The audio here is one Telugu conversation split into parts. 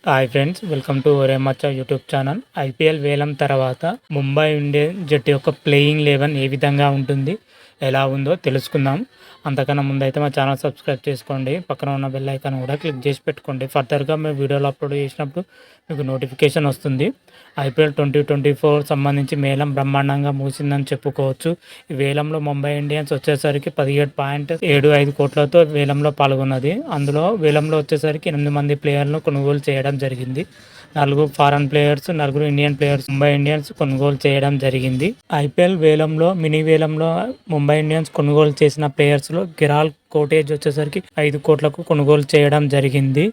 హాయ్ ఫ్రెండ్స్, వెల్కమ్ టు ఒరే మచ్చా యూట్యూబ్ ఛానల్. ఐపీఎల్ వేలం తర్వాత ముంబై ఇండియన్స్ జట్టు యొక్క ప్లేయింగ్ 11 ఏ విధంగా ఉంటుంది, ఎలా ఉందో తెలుసుకుందాం. అంతకన్నా ముందైతే మా ఛానల్ సబ్స్క్రైబ్ చేసుకోండి, పక్కన ఉన్న బెల్ ఐకాన్ కూడా క్లిక్ చేసి పెట్టుకోండి. ఫర్దర్గా మేము వీడియోలు అప్లోడ్ చేసినప్పుడు మీకు నోటిఫికేషన్ వస్తుంది. ఐపీఎల్ 2024 సంబంధించి వేలం బ్రహ్మాండంగా ముగిసిందని చెప్పుకోవచ్చు. ఈ వేలంలో ముంబై ఇండియన్స్ వచ్చేసరికి 17.75 కోట్లతో వేలంలో పాల్గొన్నది. అందులో వేలంలో వచ్చేసరికి 8 మంది ప్లేయర్లను కొనుగోలు చేయడం జరిగింది. 4 foreign players, 4 Indian players Mumbai Indians కొనుగోలు చేయడం జరిగింది. ఐపీఎల్ వేలంలో మినీ వేలంలో ముంబై ఇండియన్స్ కొనుగోలు చేసిన ప్లేయర్స్లో గిరాల్ కోటేజ్ వచ్చేసరికి 5 కోట్లకు కొనుగోలు చేయడం జరిగింది.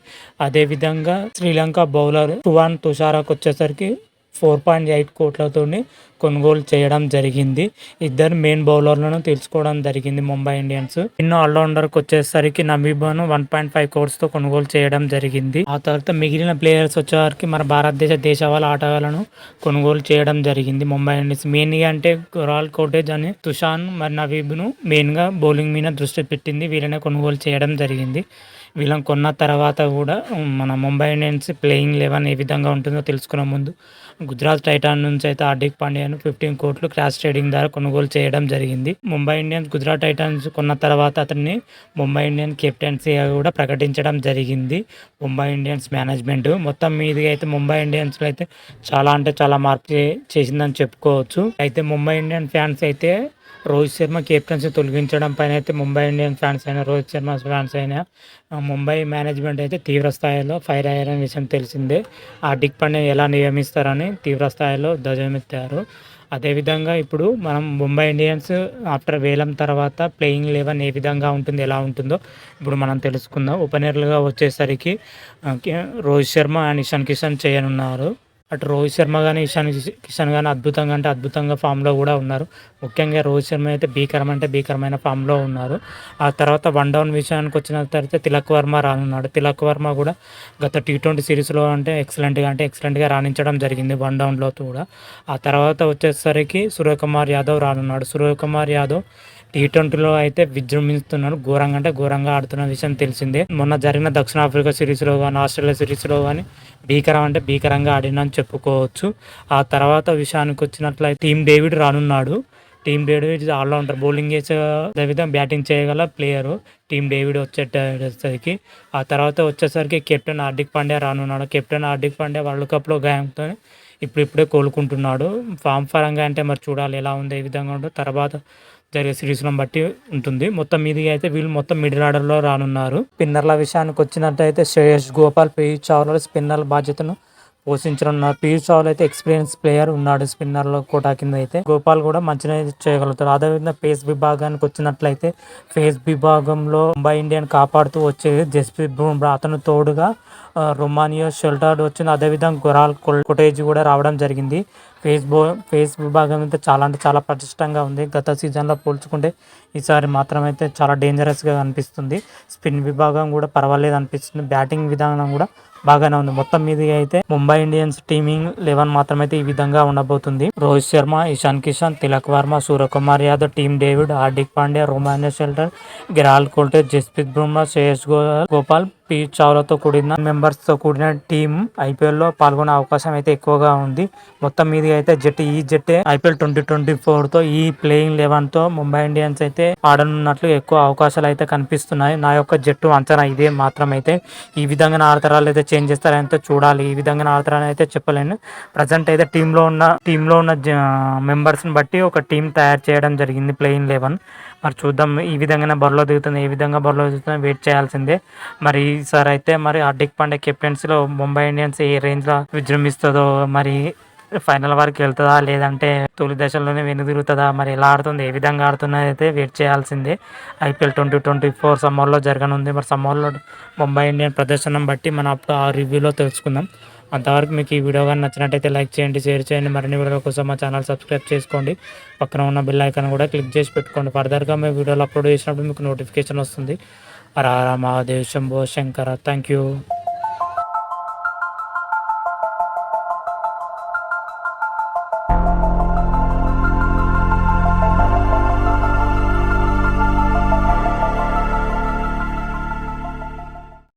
అదేవిధంగా శ్రీలంక బౌలర్ టువాన్ తుషారాకు వచ్చేసరికి 4.8 కోట్లతో కొనుగోలు చేయడం జరిగింది. ఇద్దరు మెయిన్ బౌలర్లను తెలుసుకోవడం జరిగింది ముంబై ఇండియన్స్. ఇన్నో ఆల్రౌండర్కి వచ్చేసరికి నబీబాను 1.5 కోట్స్తో కొనుగోలు చేయడం జరిగింది. ఆ తర్వాత మిగిలిన ప్లేయర్స్ వచ్చేసరికి మన భారతదేశ దేశవాళ ఆటగాళ్లను కొనుగోలు చేయడం జరిగింది ముంబై ఇండియన్స్. మెయిన్గా అంటే గిరాల్ కోటేజ్ అని తుషాన్ మరి నబీబ్ను మెయిన్గా బౌలింగ్ మీద దృష్టి పెట్టింది. వీళ్ళనే కొనుగోలు చేయడం జరిగింది. వీళ్ళని కొన్న తర్వాత కూడా మన ముంబై ఇండియన్స్ ప్లేయింగ్ 11 ఏ విధంగా ఉంటుందో తెలుసుకునే ముందు గుజరాత్ టైటాన్ నుంచి అయితే హార్దిక్ పాండ్యాను 15 కోట్లు క్రాష్ ట్రేడింగ్ ద్వారా కొనుగోలు చేయడం జరిగింది. ముంబై ఇండియన్స్ గుజరాత్ టైటాన్స్ కొన్న తర్వాత అతన్ని ముంబై ఇండియన్స్ కెప్టెన్సీగా కూడా ప్రకటించడం జరిగింది ముంబై ఇండియన్స్ మేనేజ్మెంట్. మొత్తం మీదుగా అయితే ముంబై ఇండియన్స్లో అయితే చాలా అంటే చాలా మార్పు చేసిందని చెప్పుకోవచ్చు. అయితే ముంబై ఇండియన్ ఫ్యాన్స్ అయితే రోహిత్ శర్మ కెప్టెన్సీ తొలగించడం పైన అయితే ముంబై ఇండియన్స్ ఫ్యాన్స్ అయినా రోహిత్ శర్మ ఫ్యాన్స్ అయినా ముంబై మేనేజ్మెంట్ అయితే తీవ్ర స్థాయిలో ఫైర్ అయ్యారనే విషయం తెలిసిందే. హార్దిక్ పాండ్యా ఎలా నియమిస్తారని తీవ్ర స్థాయిలో ధ్వజమెత్తారు. అదేవిధంగా ఇప్పుడు మనం ముంబై ఇండియన్స్ ఆఫ్టర్ వేలం తర్వాత ప్లేయింగ్ 11 ఏ విధంగా ఉంటుంది, ఎలా ఉంటుందో ఇప్పుడు మనం తెలుసుకుందాం. ఓపెనర్లుగా వచ్చేసరికి రోహిత్ శర్మ అండ్ ఇషాన్ కిషన్ చేయనున్నారు. అటు రోహిత్ శర్మ కానీ ఇషాన్ కిషన్ కానీ అద్భుతంగా ఫామ్లో కూడా ఉన్నారు. ముఖ్యంగా రోహిత్ శర్మ అయితే భీకరమైన ఫామ్లో ఉన్నారు. ఆ తర్వాత వన్ డౌన్ విషయానికి వచ్చిన తర్వాత తిలక్ వర్మ రానున్నాడు. తిలక్ వర్మ కూడా గత T20 సిరీస్లో ఎక్సలెంట్గా రాణించడం జరిగింది వన్ డౌన్లో కూడా. ఆ తర్వాత వచ్చేసరికి సూర్యకుమార్ యాదవ్ రానున్నాడు. సూర్యకుమార్ యాదవ్ T20లో అయితే విజృంభిస్తున్నాడు. ఘోరంగా ఆడుతున్న విషయం తెలిసిందే. మొన్న జరిగిన దక్షిణాఫ్రికా సిరీస్లో కానీ ఆస్ట్రేలియా సిరీస్లో కానీ భీకరంగా ఆడినని చెప్పుకోవచ్చు. ఆ తర్వాత విషయానికి వచ్చినట్లయితే టీమ్ డేవిడ్ రానున్నాడు. టీమ్ డేవిడ్ ఆల్రౌండర్, బౌలింగ్ చేసే విధంగా బ్యాటింగ్ చేయగల ప్లేయరు టీమ్ డేవిడ్ వచ్చేసరికి. ఆ తర్వాత వచ్చేసరికి కెప్టెన్ హార్దిక్ పాండ్యా రానున్నాడు. కెప్టెన్ హార్దిక్ పాండ్యా వరల్డ్ కప్లో గాయంతో ఇప్పుడిప్పుడే కోలుకుంటున్నాడు. ఫామ్ పరంగా అంటే మరి చూడాలి ఎలా ఉందో, ఏ విధంగా ఉందో తర్వాత జరిగే సిరీస్లను బట్టి ఉంటుంది. మొత్తం మీదిగా అయితే వీళ్ళు మొత్తం మిడిల్ ఆర్డర్లో రానున్నారు. స్పిన్నర్ల విషయానికి వచ్చినట్టయితే శ్రేయస్ గోపాల్, పీయూష్ చావ్లా స్పిన్నర్ల బాధ్యతను పోషించనున్నారు. పీయూష్ చావ్లా అయితే ఎక్స్పీరియన్స్ ప్లేయర్ ఉన్నాడు స్పిన్నర్ల కోటా కింద. అయితే గోపాల్ కూడా మంచిగా చేయగలుగుతారు. అదేవిధంగా పేస్ విభాగానికి వచ్చినట్లయితే పేస్ విభాగంలో ముంబై ఇండియన్ కాపాడుతూ వచ్చేది జస్ప్రీత్ బుమ్రా, అతను తోడుగా రొమానియో షెల్టార్డ్ వచ్చింది. అదేవిధంగా గిరాల్ కోటేజ్ కూడా రావడం జరిగింది. పేస్ విభాగం అయితే చాలా పటిష్టంగా ఉంది. గత సీజన్లో పోల్చుకుంటే ఈసారి మాత్రం అయితే చాలా డేంజరస్గా అనిపిస్తుంది. స్పిన్ విభాగం కూడా పర్వాలేదు అనిపిస్తుంది. బ్యాటింగ్ విధానం కూడా బాగానే ఉంది. మొత్తం మీదుగా అయితే ముంబై ఇండియన్స్ టీమింగ్ 11 మాత్రమైతే ఈ విధంగా ఉండబోతుంది. Rohit Sharma, Ishan Kishan, Tilak Varma, Suryakumar Yadav, Tim David, Hardik Pandya, Romario Shepherd, గిరాల్ కోటేజ్, జస్ప్రీత్ బుమ్రా, శ్రేయస్ గోపాల్, పీయూష్ చావ్లాతో కూడిన మెంబర్స్తో కూడిన టీం ఐపీఎల్లో పాల్గొనే అవకాశం అయితే ఎక్కువగా ఉంది. మొత్తం మీదుగా అయితే ఈ జట్టే ఐపీఎల్ 2024తో ఈ ప్లేయింగ్ 11తో ముంబై ఇండియన్స్ అయితే ఆడనున్నట్లు ఎక్కువ అవకాశాలు అయితే కనిపిస్తున్నాయి. నా యొక్క జట్టు అంచనా ఇదే మాత్రమైతే. ఈ విధంగా ఆడతారా లేదా చేంజ్ చేస్తారంటే చూడాలి. ఈ విధంగా ఆడతారని అయితే చెప్పలేను. ప్రజెంట్ అయితే టీంలో ఉన్న మెంబర్స్ని బట్టి ఒక టీం తయారు చేయడం జరిగింది ప్లేయింగ్ 11. మరి చూద్దాం ఈ విధంగానే బరిలో దిగుతుంది, ఏ విధంగా బరిలో దిగుతుందో వెయిట్ చేయాల్సిందే. మరి ఈసారి అయితే మరి హార్దిక్ పాండ్యా కెప్టెన్సీలో ముంబై ఇండియన్స్ ఏ రేంజ్లో విజృంభిస్తుందో, మరి ఫైనల్ వరకు వెళ్తుందా లేదంటే తొలి దశలోనే వెనుదిరుగుతుందా, మరి ఎలా ఆడుతుంది, ఏ విధంగా ఆడుతున్నది అయితే వెయిట్ చేయాల్సిందే. ఐపీఎల్ 2024 సమ్మర్లో జరగనుంది. మరి సమ్మర్లో ముంబై ఇండియన్ ప్రదర్శనం బట్టి మనం అప్పుడు ఆ రివ్యూలో తెలుసుకుందాం. అంతవరకు మీకు ఈ వీడియో కానీ నచ్చినట్టయితే లైక్ చేయండి, షేర్ చేయండి. మరిన్ని వీడియోల కోసం మా ఛానల్ సబ్స్క్రైబ్ చేసుకోండి, పక్కన ఉన్న బెల్ ఐకాన్ కూడా క్లిక్ చేసి పెట్టుకోండి. ఫర్దర్గా మేము వీడియోలు అప్లోడ్ చేసినప్పుడు మీకు నోటిఫికేషన్ వస్తుంది. హర హర మహాదేవ్, శంభో శంకర. Thank you.